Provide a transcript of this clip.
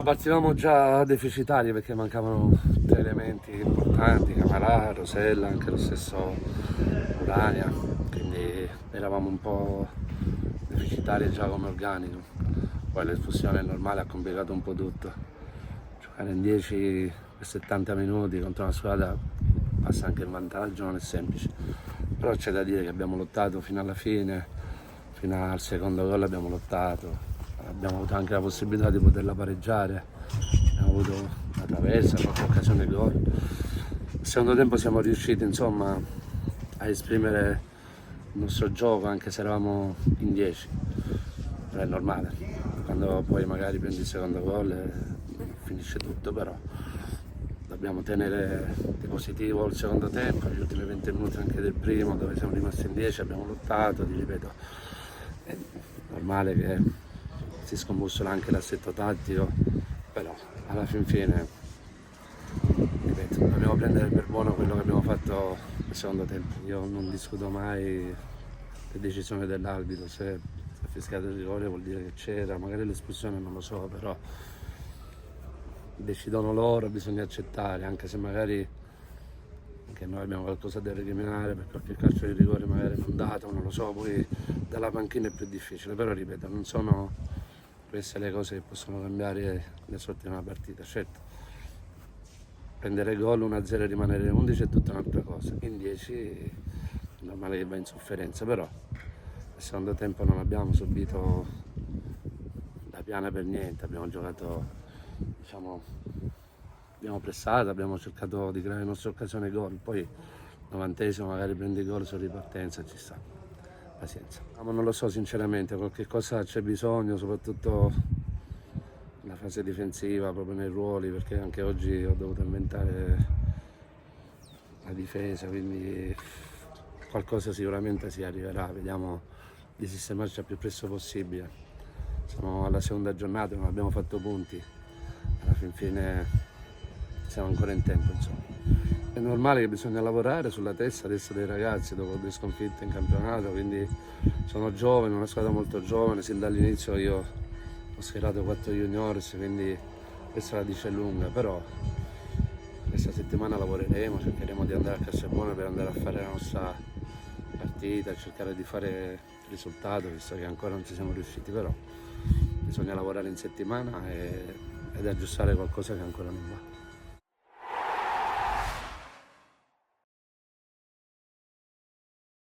Partivamo già deficitari perché mancavano 3 elementi importanti, Camarà, Rosella, anche lo stesso Urania, quindi eravamo un po' deficitari già come organico. Poi l'espulsione normale ha complicato un po' tutto. Giocare in 10 per 70 minuti contro una squadra passa anche in vantaggio, non è semplice. Però c'è da dire che abbiamo lottato fino alla fine, fino al secondo gol abbiamo lottato. Abbiamo avuto anche la possibilità di poterla pareggiare, abbiamo avuto una traversa, qualche occasione di gol. Nel secondo tempo siamo riusciti insomma a esprimere il nostro gioco anche se eravamo in 10, però è normale, quando poi magari prendi il secondo gol finisce tutto, però dobbiamo tenere di positivo il secondo tempo, gli ultimi 20 minuti anche del primo dove siamo rimasti in 10, abbiamo lottato, ti ripeto, è normale che si scombussola anche l'assetto tattico, però alla fin fine, ripeto, dobbiamo prendere per buono quello che abbiamo fatto nel secondo tempo. Io non discuto mai le decisioni dell'arbitro, se ha fischiato il rigore vuol dire che c'era, magari l'espulsione non lo so, però decidono loro, bisogna accettare, anche se magari anche noi abbiamo qualcosa da recriminare per qualche calcio di rigore magari non dato, non lo so, poi dalla panchina è più difficile, però ripeto, non sono queste le cose che possono cambiare le sorti di una partita. Certo, prendere gol 1-0 e rimanere in 11 è tutta un'altra cosa, in 10 è normale che va in sofferenza, però nel secondo tempo non abbiamo subito la piana per niente, abbiamo giocato, diciamo, abbiamo pressato, abbiamo cercato di creare le nostre occasioni gol, poi 90esimo magari prendi gol su ripartenza, ci sta, pazienza. Ma non lo so sinceramente, qualche cosa c'è bisogno, soprattutto nella fase difensiva, proprio nei ruoli, perché anche oggi ho dovuto inventare la difesa, quindi qualcosa sicuramente si arriverà, vediamo di sistemarci al più presto possibile. Siamo alla seconda giornata, non abbiamo fatto punti, alla fin fine siamo ancora in tempo, insomma. È normale che bisogna lavorare sulla testa adesso dei ragazzi dopo 2 sconfitte in campionato, quindi sono giovani, una squadra molto giovane, sin dall'inizio io ho schierato 4 juniores, quindi questa la dice lunga, però questa settimana lavoreremo, cercheremo di andare a Cassabuona per andare a fare la nostra partita, cercare di fare risultato, visto che ancora non ci siamo riusciti, però bisogna lavorare in settimana ed aggiustare qualcosa che ancora non va.